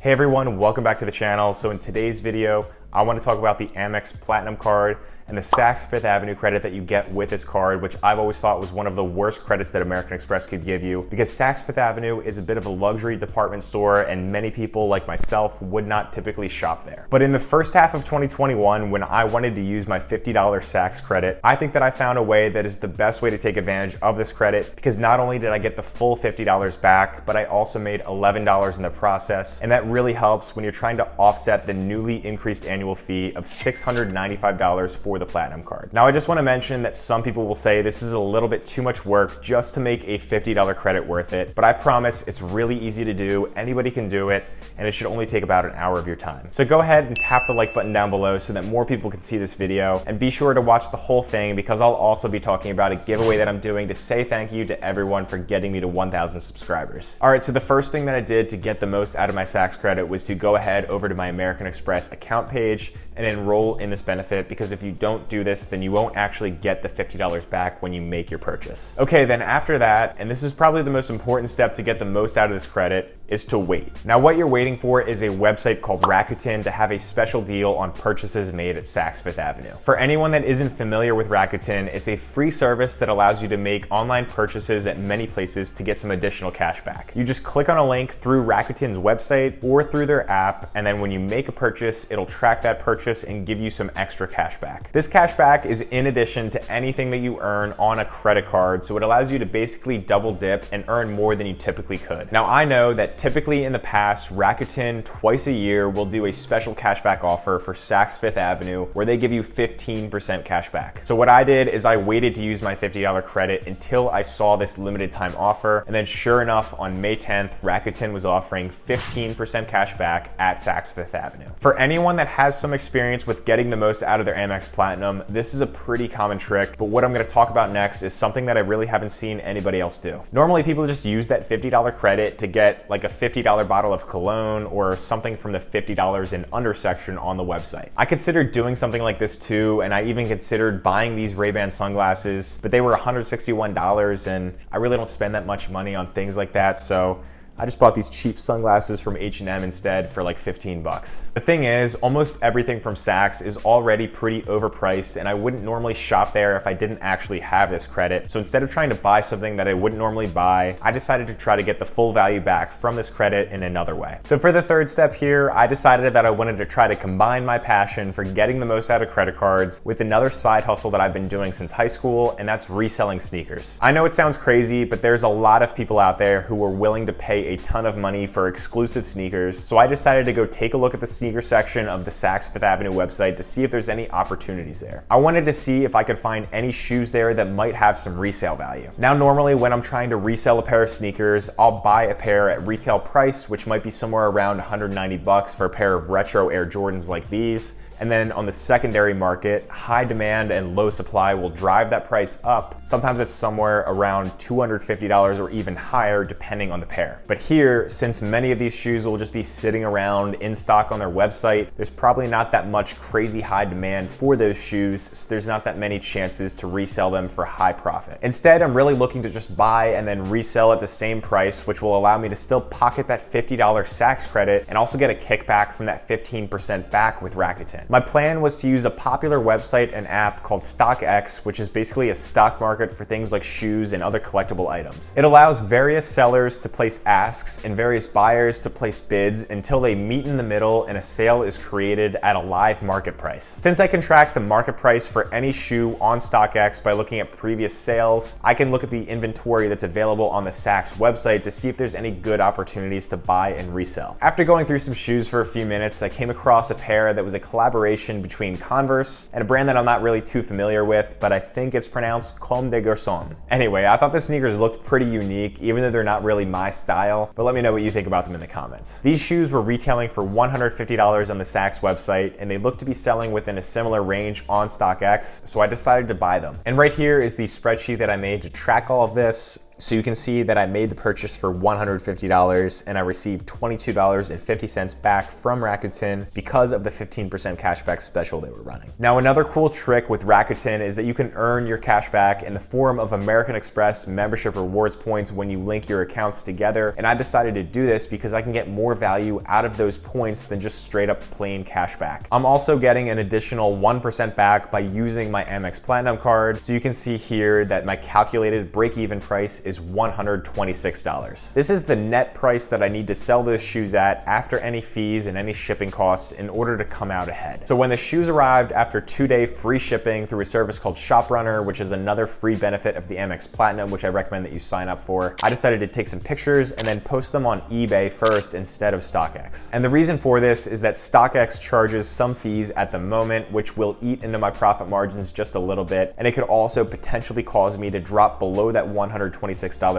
Hey everyone, welcome back to the channel. So in today's video, I want to talk about the Amex Platinum card and the Saks Fifth Avenue credit that you get with this card, which I've always thought was one of the worst credits that American Express could give you, because Saks Fifth Avenue is a bit of a luxury department store and many people like myself would not typically shop there. But in the first half of 2021, when I wanted to use my $50 Saks credit, I think that I found a way that is the best way to take advantage of this credit, because not only did I get the full $50 back, but I also made $11 in the process. And that really helps when you're trying to offset the newly increased annual fee of $695 for the Platinum card. Now, I just want to mention that some people will say this is a little bit too much work just to make a $50 credit worth it, but I promise it's really easy to do. Anybody can do it, and it should only take about an hour of your time. So go ahead and tap the like button down below so that more people can see this video, and be sure to watch the whole thing because I'll also be talking about a giveaway that I'm doing to say thank you to everyone for getting me to 1,000 subscribers. All right, so the first thing that I did to get the most out of my Saks credit was to go ahead over to my American Express account page and enroll in this benefit, because if you don't do this, then you won't actually get the $50 back when you make your purchase. Okay, then after that, and this is probably the most important step to get the most out of this credit, is to wait. Now, what you're waiting for is a website called Rakuten to have a special deal on purchases made at Saks Fifth Avenue. For anyone that isn't familiar with Rakuten, it's a free service that allows you to make online purchases at many places to get some additional cash back. You just click on a link through Rakuten's website or through their app, and then when you make a purchase, it'll track that purchase and give you some extra cash back. This cash back is in addition to anything that you earn on a credit card, so it allows you to basically double dip and earn more than you typically could. Now, I know that typically in the past, Rakuten twice a year will do a special cashback offer for Saks Fifth Avenue where they give you 15% cashback. So what I did is I waited to use my $50 credit until I saw this limited time offer, and then sure enough, on May 10th, Rakuten was offering 15% cashback at Saks Fifth Avenue. For anyone that has some experience with getting the most out of their Amex Platinum, this is a pretty common trick, but what I'm gonna talk about next is something that I really haven't seen anybody else do. Normally, people just use that $50 credit to get like a $50 bottle of cologne or something from the $50 and under section on the website. I considered doing something like this too, and I even considered buying these Ray-Ban sunglasses, but they were $161, and I really don't spend that much money on things like that, so I just bought these cheap sunglasses from H&M instead for like 15 bucks. The thing is, almost everything from Saks is already pretty overpriced, and I wouldn't normally shop there if I didn't actually have this credit. So instead of trying to buy something that I wouldn't normally buy, I decided to try to get the full value back from this credit in another way. So for the third step here, I decided that I wanted to try to combine my passion for getting the most out of credit cards with another side hustle that I've been doing since high school, and that's reselling sneakers. I know it sounds crazy, but there's a lot of people out there who are willing to pay a ton of money for exclusive sneakers, so I decided to go take a look at the sneaker section of the Saks Fifth Avenue website to see if there's any opportunities there. I wanted to see if I could find any shoes there that might have some resale value. Now, normally when I'm trying to resell a pair of sneakers, I'll buy a pair at retail price, which might be somewhere around 190 bucks for a pair of retro Air Jordans like these. And then on the secondary market, high demand and low supply will drive that price up. Sometimes it's somewhere around $250 or even higher depending on the pair. But here, since many of these shoes will just be sitting around in stock on their website, there's probably not that much crazy high demand for those shoes, so there's not that many chances to resell them for high profit. Instead, I'm really looking to just buy and then resell at the same price, which will allow me to still pocket that $50 Saks credit and also get a kickback from that 15% back with Rakuten. My plan was to use a popular website and app called StockX, which is basically a stock market for things like shoes and other collectible items. It allows various sellers to place asks and various buyers to place bids until they meet in the middle and a sale is created at a live market price. Since I can track the market price for any shoe on StockX by looking at previous sales, I can look at the inventory that's available on the Saks website to see if there's any good opportunities to buy and resell. After going through some shoes for a few minutes, I came across a pair that was a collaboration between Converse and a brand that I'm not really too familiar with, but I think it's pronounced Comme des Garçons. Anyway, I thought the sneakers looked pretty unique, even though they're not really my style, but let me know what you think about them in the comments. These shoes were retailing for $150 on the Saks website, and they look to be selling within a similar range on StockX, so I decided to buy them. And right here is the spreadsheet that I made to track all of this. So you can see that I made the purchase for $150 and I received $22.50 back from Rakuten because of the 15% cashback special they were running. Now, another cool trick with Rakuten is that you can earn your cashback in the form of American Express membership rewards points when you link your accounts together. And I decided to do this because I can get more value out of those points than just straight up plain cashback. I'm also getting an additional 1% back by using my Amex Platinum card. So you can see here that my calculated break-even price is $126. This is the net price that I need to sell those shoes at after any fees and any shipping costs in order to come out ahead. So when the shoes arrived after 2-day free shipping through a service called ShopRunner, which is another free benefit of the Amex Platinum, which I recommend that you sign up for, I decided to take some pictures and then post them on eBay first instead of StockX. And the reason for this is that StockX charges some fees at the moment, which will eat into my profit margins just a little bit. And it could also potentially cause me to drop below that $126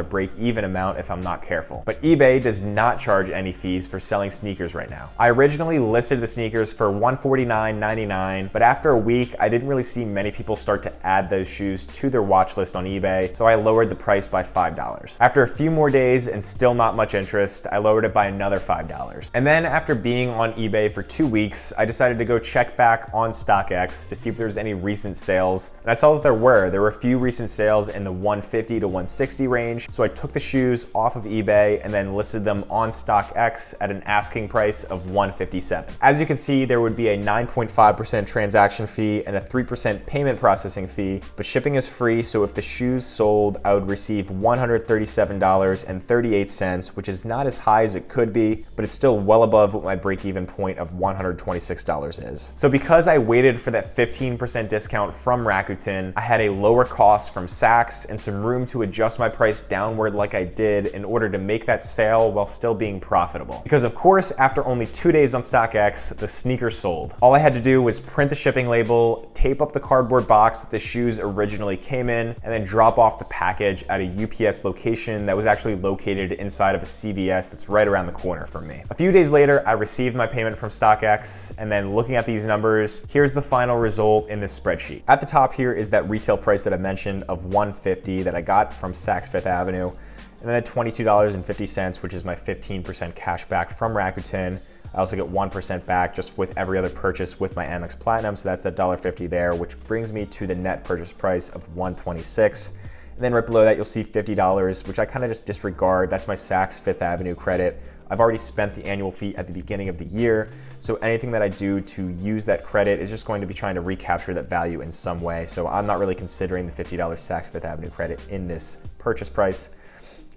break-even amount if I'm not careful. But eBay does not charge any fees for selling sneakers right now. I originally listed the sneakers for $149.99, but after a week, I didn't really see many people start to add those shoes to their watch list on eBay, so I lowered the price by $5. After a few more days and still not much interest, I lowered it by another $5. And then after being on eBay for 2 weeks, I decided to go check back on StockX to see if there was any recent sales. And I saw that there were a few recent sales in the $150 to $160 range. So I took the shoes off of eBay and then listed them on StockX at an asking price of $157. As you can see, there would be a 9.5% transaction fee and a 3% payment processing fee, but shipping is free. So if the shoes sold, I would receive $137.38, which is not as high as it could be, but it's still well above what my break-even point of $126 is. So because I waited for that 15% discount from Rakuten, I had a lower cost from Saks and some room to adjust my price downward like I did in order to make that sale while still being profitable. Because of course, after only 2 days on StockX, the sneakers sold. All I had to do was print the shipping label, tape up the cardboard box that the shoes originally came in, and then drop off the package at a UPS location that was actually located inside of a CVS that's right around the corner from me. A few days later, I received my payment from StockX, and then looking at these numbers, here's the final result in this spreadsheet. At the top here is that retail price that I mentioned of $150 that I got from Saks Fifth Avenue, and then at $22.50, which is my 15% cash back from Rakuten. I also get 1% back just with every other purchase with my Amex Platinum, so that's that $1.50 there, which brings me to the net purchase price of $126. And then right below that, you'll see $50, which I kind of just disregard. That's my Saks Fifth Avenue credit. I've already spent the annual fee at the beginning of the year, so anything that I do to use that credit is just going to be trying to recapture that value in some way. So I'm not really considering the $50 Saks Fifth Avenue credit in this purchase price.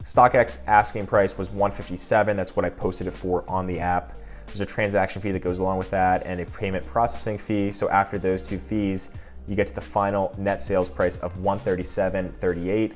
StockX asking price was $157. That's what I posted it for on the app. There's a transaction fee that goes along with that and a payment processing fee. So after those two fees, you get to the final net sales price of $137.38.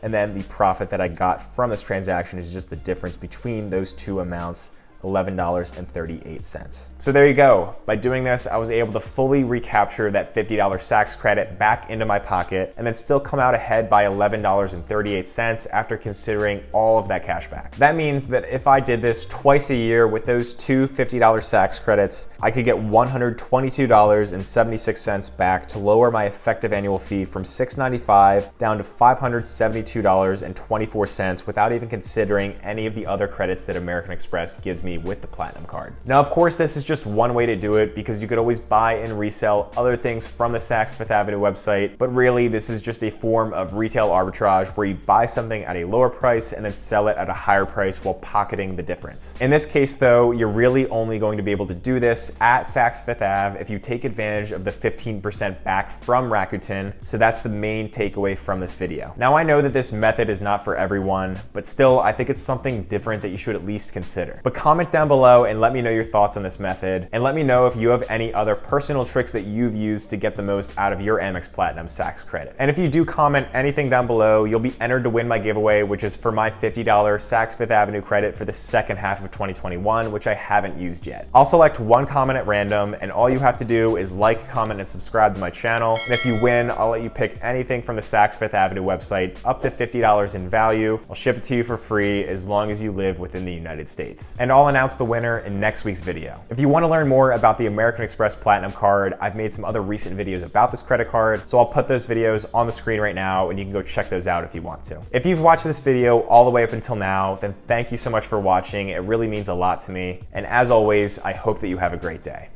And then the profit that I got from this transaction is just the difference between those two amounts, $11.38. So there you go. By doing this, I was able to fully recapture that $50 Saks credit back into my pocket and then still come out ahead by $11.38 after considering all of that cash back. That means that if I did this twice a year with those two $50 Saks credits, I could get $122.76 back to lower my effective annual fee from $695 down to $572.24 without even considering any of the other credits that American Express gives me with the Platinum card. Now, of course, this is just one way to do it because you could always buy and resell other things from the Saks Fifth Avenue website, but really this is just a form of retail arbitrage where you buy something at a lower price and then sell it at a higher price while pocketing the difference. In this case though, you're really only going to be able to do this at Saks Fifth Ave if you take advantage of the 15% back from Rakuten, so that's the main takeaway from this video. Now I know that this method is not for everyone, but still I think it's something different that you should at least consider. But comment down below and let me know your thoughts on this method, and let me know if you have any other personal tricks that you've used to get the most out of your Amex Platinum Saks credit. And if you do comment anything down below, you'll be entered to win my giveaway, which is for my $50 Saks Fifth Avenue credit for the second half of 2021, which I haven't used yet. I'll select one comment at random, and all you have to do is like, comment, and subscribe to my channel. And if you win, I'll let you pick anything from the Saks Fifth Avenue website up to $50 in value. I'll ship it to you for free as long as you live within the United States. And all I'll announce the winner in next week's video. If you want to learn more about the American Express Platinum Card, I've made some other recent videos about this credit card, so I'll put those videos on the screen right now and you can go check those out if you want to. If you've watched this video all the way up until now, then thank you so much for watching. It really means a lot to me. And as always, I hope that you have a great day.